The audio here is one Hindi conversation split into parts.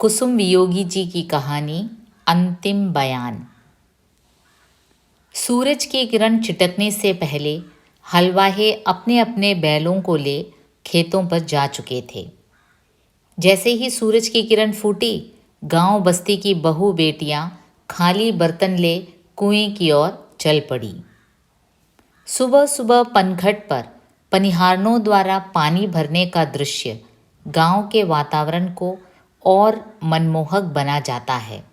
कुसुम वियोगी जी की कहानी अंतिम बयान। सूरज की किरण छिटकने से पहले हलवाहे अपने अपने बैलों को ले खेतों पर जा चुके थे। जैसे ही सूरज की किरण फूटी, गांव बस्ती की बहू बेटियां खाली बर्तन ले कुएं की ओर चल पड़ी। सुबह सुबह पनघट पर पनिहारनों द्वारा पानी भरने का दृश्य गांव के वातावरण को और मनमोहक बना जाता है।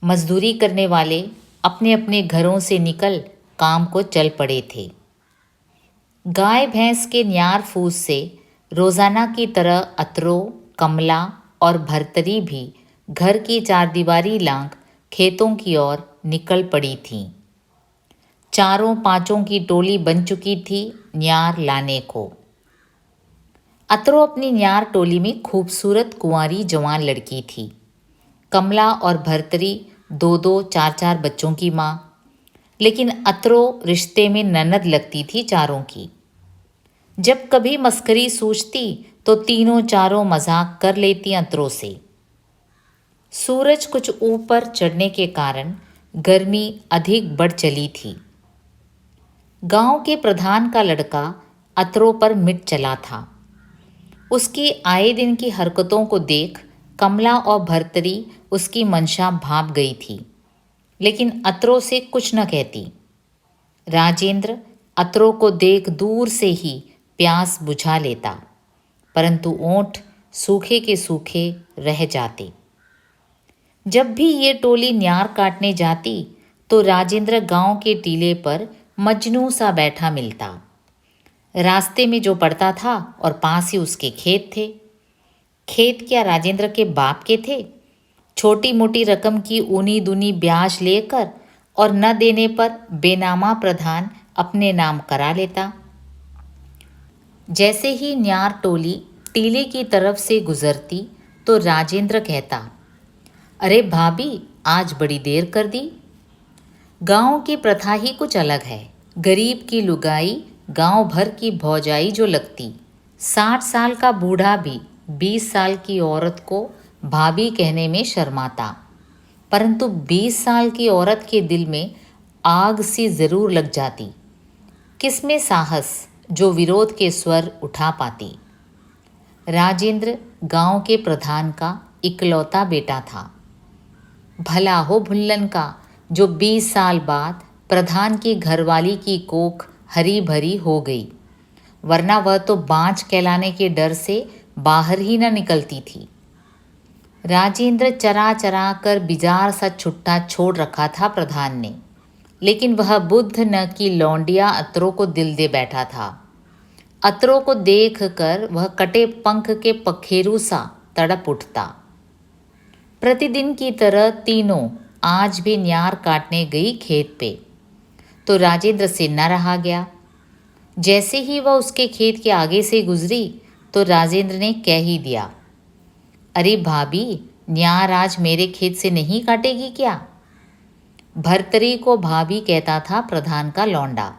मजदूरी करने वाले अपने अपने घरों से निकल काम को चल पड़े थे। गाय भैंस के न्यार फूस से रोजाना की तरह अतरो, कमला और भरतरी भी घर की चारदीवारी लांघ खेतों की ओर निकल पड़ी थीं। चारों पांचों की टोली बन चुकी थी न्यार लाने को। अतरो अपनी न्यार टोली में खूबसूरत कुंवारी जवान लड़की थी। कमला और भरतरी दो दो चार चार बच्चों की माँ, लेकिन अतरो रिश्ते में ननद लगती थी चारों की। जब कभी मस्करी सूझती तो तीनों चारों मजाक कर लेती अतरो से। सूरज कुछ ऊपर चढ़ने के कारण गर्मी अधिक बढ़ चली थी। गांव के प्रधान का लड़का अतरो पर मिट चला था। उसकी आए दिन की हरकतों को देख कमला और भरतरी उसकी मंशा भांप गई थी, लेकिन अतरो से कुछ न कहती। राजेंद्र अतरो को देख दूर से ही प्यास बुझा लेता, परंतु ओंठ सूखे के सूखे रह जाते। जब भी ये टोली न्यार काटने जाती तो राजेंद्र गांव के टीले पर मजनू सा बैठा मिलता। रास्ते में जो पड़ता था और पास ही उसके खेत थे। खेत क्या राजेंद्र के बाप के थे? छोटी मोटी रकम की ऊनी दूनी ब्याज लेकर और न देने पर बेनामा प्रधान अपने नाम करा लेता। जैसे ही न्यार टोली टीले की तरफ से गुजरती तो राजेंद्र कहता, अरे भाभी, आज बड़ी देर कर दी। गांव की प्रथा ही कुछ अलग है। गरीब की लुगाई गांव भर की भौजाई जो लगती, 60 साल का बूढ़ा भी 20 साल की औरत को भाभी कहने में शर्माता, परंतु 20 साल की औरत के दिल में आग सी जरूर लग जाती। किसमें साहस जो विरोध के स्वर उठा पाती। राजेंद्र गांव के प्रधान का इकलौता बेटा था। भला हो भुल्लन का जो 20 साल बाद प्रधान की घरवाली की कोख हरी भरी हो गई, वरना वह तो बाँझ कहलाने के डर से बाहर ही न निकलती थी। राजेंद्र चरा चरा कर बिजार सा छुट्टा छोड़ रखा था प्रधान ने, लेकिन वह बुद्ध न कि लौंडिया अतरो को दिल दे बैठा था। अतरो को देख कर वह कटे पंख के पखेरु सा तड़प उठता। प्रतिदिन की तरह तीनों आज भी न्यार काटने गई खेत पे, तो राजेंद्र से न रहा गया। जैसे ही वह उसके खेत के आगे से गुजरी तो राजेंद्र ने कह ही दिया, अरे भाभी, न्यार आज मेरे खेत से नहीं काटेगी क्या? भरतरी को भाभी कहता था प्रधान का लौंडा।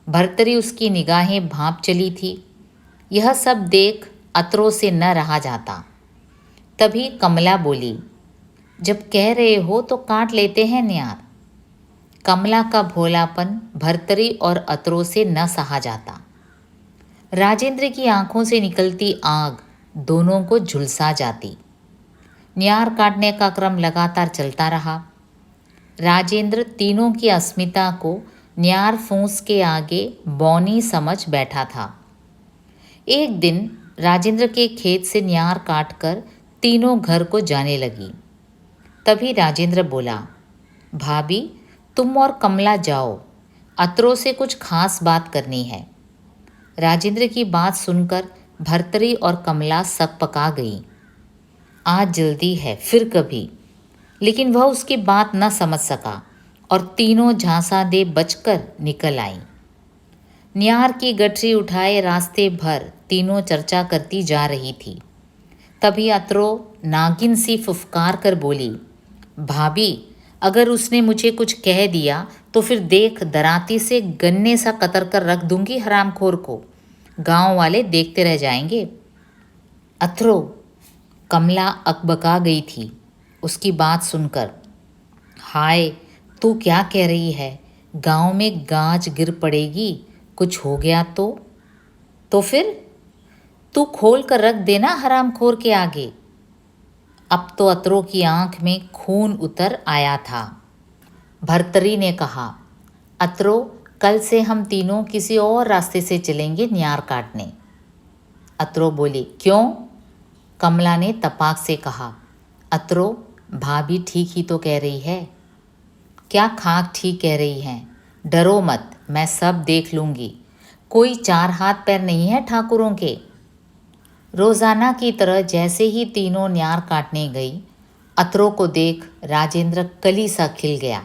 भरतरी उसकी निगाहें भांप चली थी। यह सब देख अतरो से न रहा जाता। तभी कमला बोली, जब कह रहे हो तो काट लेते हैं न्यार। कमला का भोलापन भरतरी और अतरो से न सहा जाता। राजेंद्र की आंखों से निकलती आग दोनों को झुलसा जाती। न्यार काटने का क्रम लगातार चलता रहा। राजेंद्र तीनों की अस्मिता को न्यार फूंस के आगे बौनी समझ बैठा था। एक दिन राजेंद्र के खेत से न्यार काटकर तीनों घर को जाने लगी। तभी राजेंद्र बोला, भाभी, तुम और कमला जाओ, अतरो से कुछ खास बात करनी है। राजेंद्र की बात सुनकर भरतरी और कमला सकपका गई। आज जल्दी है, फिर कभी। लेकिन वह उसकी बात न समझ सका और तीनों झांसा दे बचकर निकल आई। न्यार की गठरी उठाए रास्ते भर तीनों चर्चा करती जा रही थी। तभी अतरो नागिन सी फुफकार कर बोली, भाभी, अगर उसने मुझे कुछ कह दिया तो फिर देख दराती से गन्ने सा कतर कर रख दूंगी हरामखोर को। गांव वाले देखते रह जाएंगे। अथरो, कमला अकबका गई थी उसकी बात सुनकर। हाय, तू क्या कह रही है? गांव में गाज गिर पड़ेगी, कुछ हो गया तो फिर? तू खोल कर रख देना हरामखोर के आगे। अब तो अतरो की आंख में खून उतर आया था। भर्तरी ने कहा, अतरो, कल से हम तीनों किसी और रास्ते से चलेंगे न्यार काटने। अतरो बोली, क्यों? कमला ने तपाक से कहा, अतरो, भाभी ठीक ही तो कह रही है। क्या खाक ठीक कह रही हैं? डरो मत, मैं सब देख लूँगी। कोई चार हाथ पैर नहीं है ठाकुरों के। रोज़ाना की तरह जैसे ही तीनों न्यार काटने गई, अतरो को देख राजेंद्र कली सा खिल गया।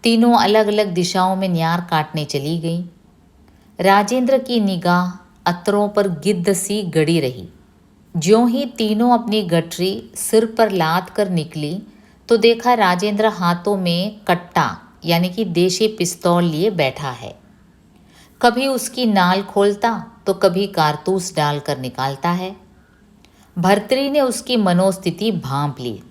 तीनों अलग अलग दिशाओं में न्यार काटने चली गई। राजेंद्र की निगाह अतरों पर गिद्ध सी गड़ी रही। ज्यों ही तीनों अपनी गठरी सिर पर लाद कर निकली तो देखा राजेंद्र हाथों में कट्टा यानी कि देशी पिस्तौल लिए बैठा है। कभी उसकी नाल खोलता तो कभी कारतूस डालकर निकालता है। भर्तरी ने उसकी मनोस्थिति भांप ली,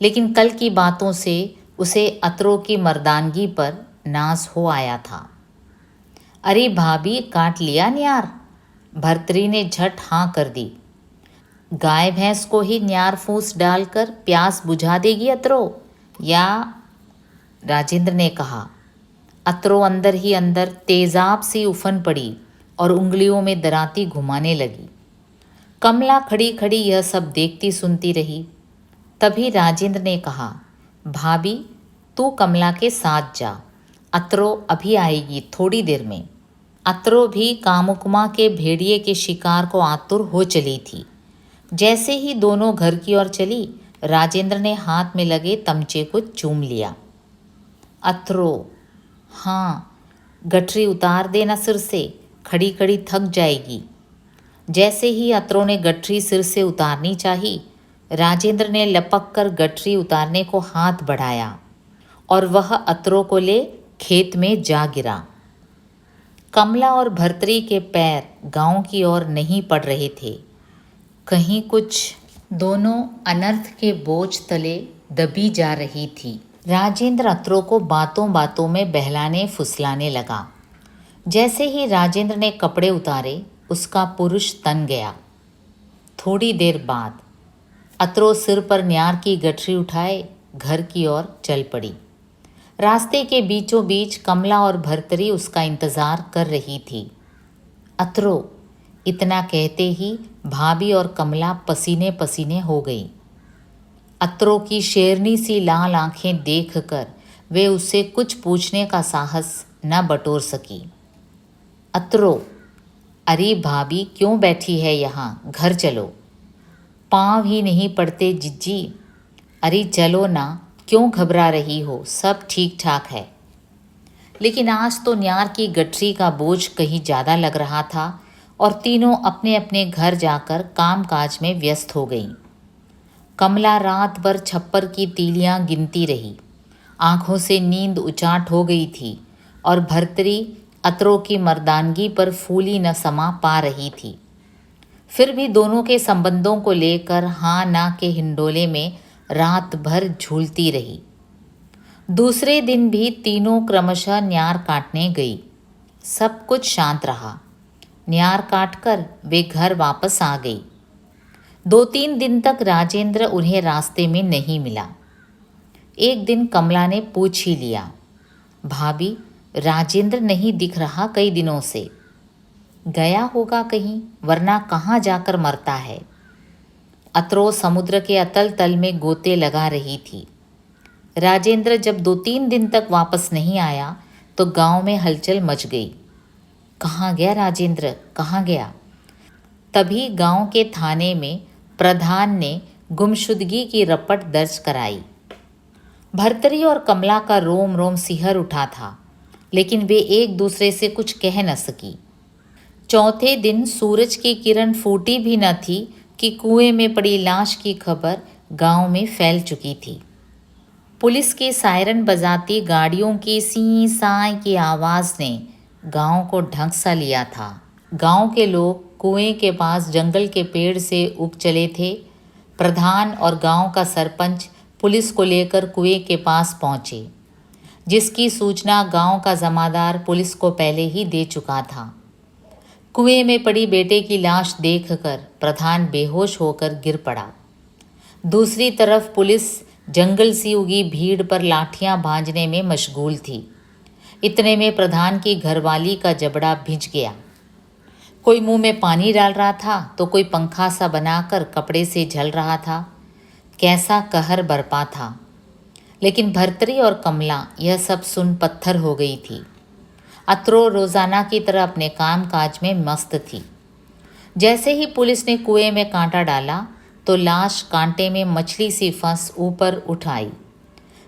लेकिन कल की बातों से उसे अतरो की मर्दानगी पर नाज हो आया था। अरे भाभी, काट लिया न्यार? भर्तरी ने झट हाँ कर दी। गाय भैंस को ही न्यार फूस डालकर प्यास बुझा देगी अतरो, या? राजेंद्र ने कहा। अतरो अंदर ही अंदर तेजाब सी उफन पड़ी और उंगलियों में दराती घुमाने लगी। कमला खड़ी खड़ी यह सब देखती सुनती रही। तभी राजेंद्र ने कहा, भाभी, तू कमला के साथ जा, अतरो अभी आएगी थोड़ी देर में। अतरो भी कामुकमा के भेड़िए के शिकार को आतुर हो चली थी। जैसे ही दोनों घर की ओर चली, राजेंद्र ने हाथ में लगे तमचे को चूम लिया। अतरो, हाँ, गठरी उतार देना सिर से, खड़ी खड़ी थक जाएगी। जैसे ही अतरो ने गठरी सिर से उतारनी चाही, राजेंद्र ने लपक कर गठरी उतारने को हाथ बढ़ाया और वह अतरो को ले खेत में जा गिरा। कमला और भर्तरी के पैर गांव की ओर नहीं पड़ रहे थे, कहीं कुछ। दोनों अनर्थ के बोझ तले दबी जा रही थी। राजेंद्र अतरो को बातों बातों में बहलाने फुसलाने लगा। जैसे ही राजेंद्र ने कपड़े उतारे, उसका पुरुष तन गया। थोड़ी देर बाद अतरो सिर पर न्यार की गठरी उठाए घर की ओर चल पड़ी। रास्ते के बीचों बीच कमला और भर्तरी उसका इंतज़ार कर रही थी। अतरो, इतना कहते ही भाभी और कमला पसीने पसीने हो गई। अतरो की शेरनी सी लाल आंखें देखकर वे उससे कुछ पूछने का साहस न बटोर सकी। अतरो, अरे भाभी, क्यों बैठी है यहाँ? घर चलो। पाँव ही नहीं पड़ते जिज्जी। अरे चलो ना, क्यों घबरा रही हो? सब ठीक ठाक है। लेकिन आज तो न्यार की गठरी का बोझ कहीं ज़्यादा लग रहा था और तीनों अपने अपने घर जाकर काम काज में व्यस्त हो गईं। कमला रात भर छप्पर की तीलियां गिनती रही। आंखों से नींद उचाट हो गई थी और भर्तरी अतरो की मर्दानगी पर फूली न समा पा रही थी। फिर भी दोनों के संबंधों को लेकर हाँ ना के हिंडोले में रात भर झूलती रही। दूसरे दिन भी तीनों क्रमशः न्यार काटने गई। सब कुछ शांत रहा। न्यार काटकर वे घर वापस आ गई। 2-3 दिन तक राजेंद्र उन्हें रास्ते में नहीं मिला। एक दिन कमला ने पूछ ही लिया, भाभी, राजेंद्र नहीं दिख रहा कई दिनों से। गया होगा कहीं, वरना कहाँ जाकर मरता है। अतरो समुद्र के अतल तल में गोते लगा रही थी। राजेंद्र जब 2-3 दिन तक वापस नहीं आया तो गांव में हलचल मच गई। कहाँ गया राजेंद्र, कहाँ गया? तभी गांव के थाने में प्रधान ने गुमशुदगी की रपट दर्ज कराई। भर्तरी और कमला का रोम रोम सिहर उठा था, लेकिन वे एक दूसरे से कुछ कह न सकी। चौथे दिन सूरज की किरण फूटी भी न थी कि कुएं में पड़ी लाश की खबर गांव में फैल चुकी थी। पुलिस की सायरन बजाती गाड़ियों की सी साई की आवाज़ ने गांव को ढक सा लिया था। गांव के लोग कुएं के पास जंगल के पेड़ से उग चले थे। प्रधान और गांव का सरपंच पुलिस को लेकर कुएं के पास पहुंचे, जिसकी सूचना गांव का जमादार पुलिस को पहले ही दे चुका था। कुएं में पड़ी बेटे की लाश देखकर प्रधान बेहोश होकर गिर पड़ा। दूसरी तरफ पुलिस जंगल सी उगी भीड़ पर लाठियां भांजने में मशगूल थी। इतने में प्रधान की घरवाली का जबड़ा भिज गया। कोई मुंह में पानी डाल रहा था तो कोई पंखा सा बनाकर कपड़े से झल रहा था। कैसा कहर बरपा था। लेकिन भर्तरी और कमला यह सब सुन पत्थर हो गई थी। अत्रो रोजाना की तरह अपने काम काज में मस्त थी। जैसे ही पुलिस ने कुएं में कांटा डाला तो लाश कांटे में मछली सी फंस ऊपर उठ आई।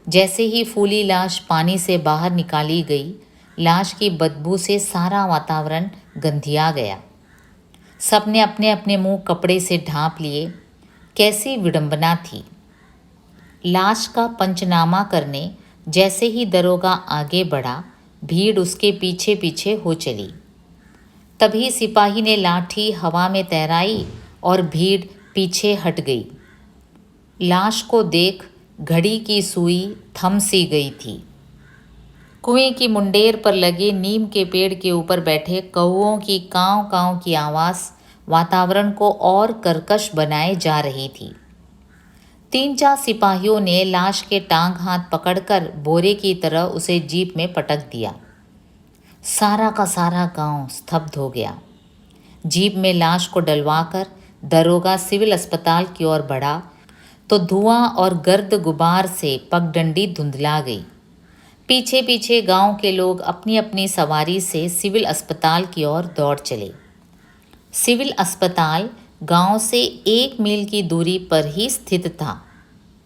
जैसे ही फूली लाश पानी से बाहर निकाली गई, लाश की बदबू से सारा वातावरण गंधिया गया। सबने अपने अपने मुंह कपड़े से ढांप लिए। कैसी विडंबना थी। लाश का पंचनामा करने जैसे ही दरोगा आगे बढ़ा, भीड़ उसके पीछे पीछे हो चली। तभी सिपाही ने लाठी हवा में तैराई और भीड़ पीछे हट गई। लाश को देख घड़ी की सुई थम सी गई थी। कुएं की मुंडेर पर लगे नीम के पेड़ के ऊपर बैठे कौओं की कांव कांव की आवाज़ वातावरण को और कर्कश बनाए जा रही थी। 3-4 सिपाहियों ने लाश के टांग हाथ पकड़कर बोरे की तरह उसे जीप में पटक दिया। सारा का सारा गांव स्तब्ध हो गया। जीप में लाश को डलवाकर दरोगा सिविल अस्पताल की ओर बढ़ा तो धुआं और गर्द गुबार से पगडंडी धुंधला गई। पीछे पीछे गांव के लोग अपनी अपनी सवारी से सिविल अस्पताल की ओर दौड़ चले। सिविल अस्पताल गांव से 1 मील की दूरी पर ही स्थित था।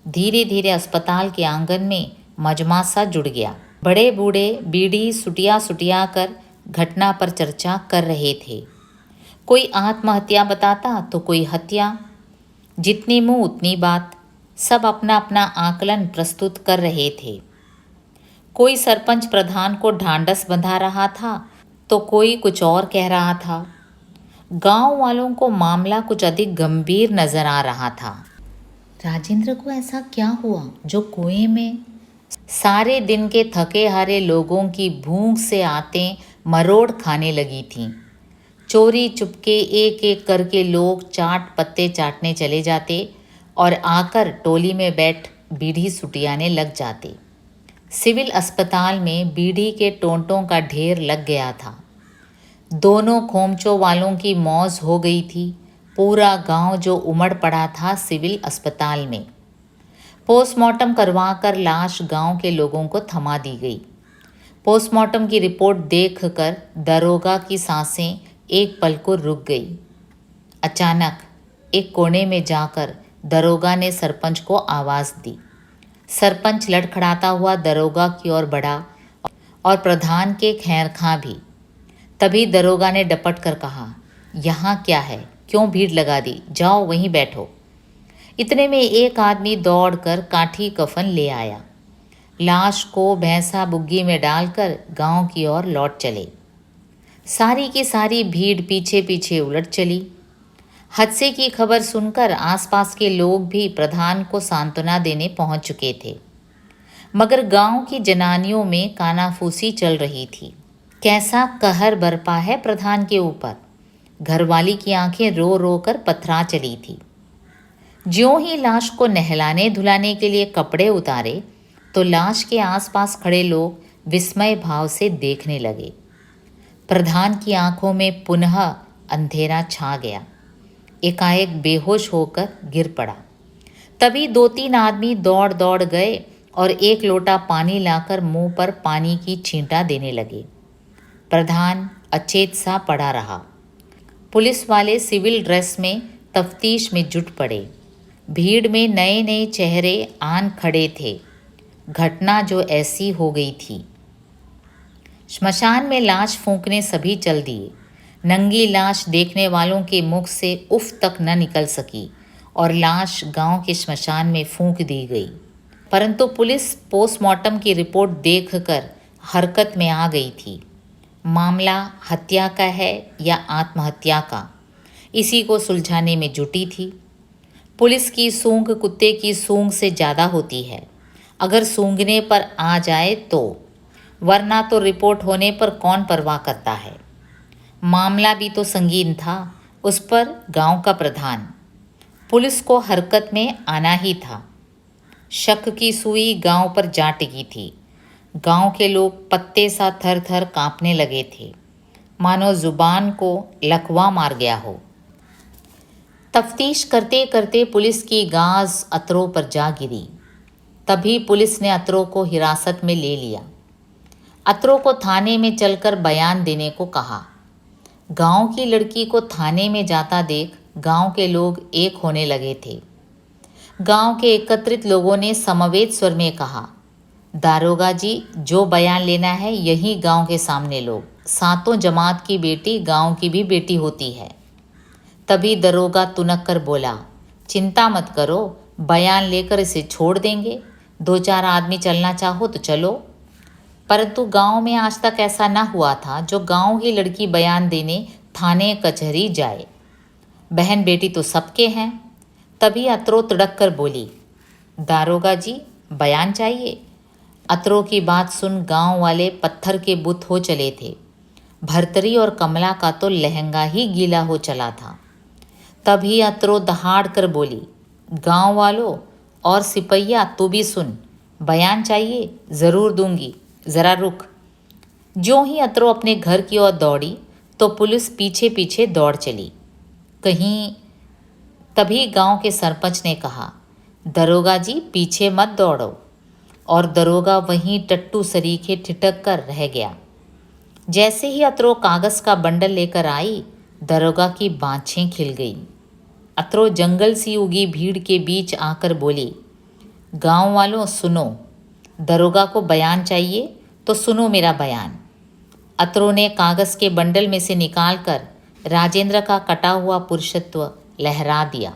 धीरे धीरे अस्पताल के आंगन में मजमा सा जुड़ गया। बड़े बूढ़े बीड़ी सुटिया सुटिया कर घटना पर चर्चा कर रहे थे। कोई आत्महत्या बताता तो कोई हत्या। जितनी मुंह उतनी बात। सब अपना अपना आकलन प्रस्तुत कर रहे थे। कोई सरपंच प्रधान को ढांढस बंधा रहा था तो कोई कुछ और कह रहा था। गांव वालों को मामला कुछ अधिक गंभीर नजर आ रहा था। राजेंद्र को ऐसा क्या हुआ जो कुएं में? सारे दिन के थके हारे लोगों की भूख से आते मरोड़ खाने लगी थीं। चोरी चुपके एक एक करके लोग चाट पत्ते चाटने चले जाते और आकर टोली में बैठ बीड़ी सुटियाने लग जाते। सिविल अस्पताल में बीड़ी के टोंटों का ढेर लग गया था। दोनों खोमचों वालों की मौज हो गई थी। पूरा गांव जो उमड़ पड़ा था सिविल अस्पताल में। पोस्टमार्टम करवाकर लाश गांव के लोगों को थमा दी गई। पोस्टमार्टम की रिपोर्ट देखकर दरोगा की सांसें एक पल को रुक गई। अचानक एक कोने में जाकर दरोगा ने सरपंच को आवाज़ दी। सरपंच लड़खड़ाता हुआ दरोगा की ओर बढ़ा और प्रधान के खैरखां भी। तभी दरोगा ने डपट कर कहा, यहाँ क्या है? क्यों भीड़ लगा दी? जाओ वहीं बैठो। इतने में एक आदमी दौड़कर काठी कफन ले आया। लाश को भैंसा बुग्गी में डालकर गांव की ओर लौट चले। सारी की सारी भीड़ पीछे पीछे उलट चली। हादसे की खबर सुनकर आसपास के लोग भी प्रधान को सांत्वना देने पहुंच चुके थे, मगर गांव की जनानियों में कानाफूसी चल रही थी। कैसा कहर बरपा है प्रधान के ऊपर। घरवाली की आंखें रो रो कर पथरा चली थी। ज्यों ही लाश को नहलाने धुलाने के लिए कपड़े उतारे तो लाश के आसपास खड़े लोग विस्मय भाव से देखने लगे। प्रधान की आंखों में पुनः अंधेरा छा गया। एकाएक बेहोश होकर गिर पड़ा। तभी 2-3 आदमी दौड़ दौड़ गए और एक लोटा पानी लाकर मुंह पर पानी की छींटा देने लगे। प्रधान अचेत सा पड़ा रहा। पुलिस वाले सिविल ड्रेस में तफ्तीश में जुट पड़े। भीड़ में नए नए चेहरे आन खड़े थे। घटना जो ऐसी हो गई थी। श्मशान में लाश फूंकने सभी चल दिए। नंगी लाश देखने वालों के मुख से उफ तक न निकल सकी और लाश गांव के श्मशान में फूंक दी गई। परंतु पुलिस पोस्टमार्टम की रिपोर्ट देखकर हरकत में आ गई थी। मामला हत्या का है या आत्महत्या का, इसी को सुलझाने में जुटी थी। पुलिस की सूंघ कुत्ते की सूंघ से ज़्यादा होती है, अगर सूंघने पर आ जाए तो, वरना तो रिपोर्ट होने पर कौन परवाह करता है। मामला भी तो संगीन था, उस पर गांव का प्रधान। पुलिस को हरकत में आना ही था। शक की सुई गांव पर जा टिकी थी। गांव के लोग पत्ते सा थर थर कांपने लगे थे, मानो जुबान को लकवा मार गया हो। तफ्तीश करते करते पुलिस की गाज अतरों पर जा गिरी। तभी पुलिस ने अतरों को हिरासत में ले लिया। अतरों को थाने में चलकर बयान देने को कहा। गांव की लड़की को थाने में जाता देख गांव के लोग एक होने लगे थे। गांव के एकत्रित लोगों ने समवेत स्वर में कहा, दारोगा जी, जो बयान लेना है यही गांव के सामने लो। सातों जमात की बेटी गांव की भी बेटी होती है। तभी दरोगा तुनक कर बोला, चिंता मत करो, बयान लेकर इसे छोड़ देंगे। 2-4 आदमी चलना चाहो तो चलो। परंतु गांव में आज तक ऐसा न हुआ था जो गांव की लड़की बयान देने थाने कचहरी जाए। बहन बेटी तो सबके हैं। तभी अतरो तिड़क कर बोली, दारोगा जी, बयान चाहिए। अतरो की बात सुन गांव वाले पत्थर के बुत हो चले थे। भरतरी और कमला का तो लहंगा ही गीला हो चला था। तभी अतरो दहाड़ कर बोली, गांव वालों और सिपैया, तू भी सुन, बयान चाहिए, ज़रूर दूंगी, ज़रा रुक। ज्यों ही अतरो अपने घर की ओर दौड़ी तो पुलिस पीछे पीछे दौड़ चली। कहीं तभी गांव के सरपंच ने कहा, दरोगा जी, पीछे मत दौड़ो। और दरोगा वहीं टट्टू सरीखे ठिठक कर रह गया। जैसे ही अतरो कागज़ का बंडल लेकर आई, दरोगा की बाँछें खिल गईं। अतरो जंगल सी उगी भीड़ के बीच आकर बोली, गांव वालों सुनो, दरोगा को बयान चाहिए तो सुनो मेरा बयान। अतरो ने कागज़ के बंडल में से निकालकर राजेंद्र का कटा हुआ पुरुषत्व लहरा दिया।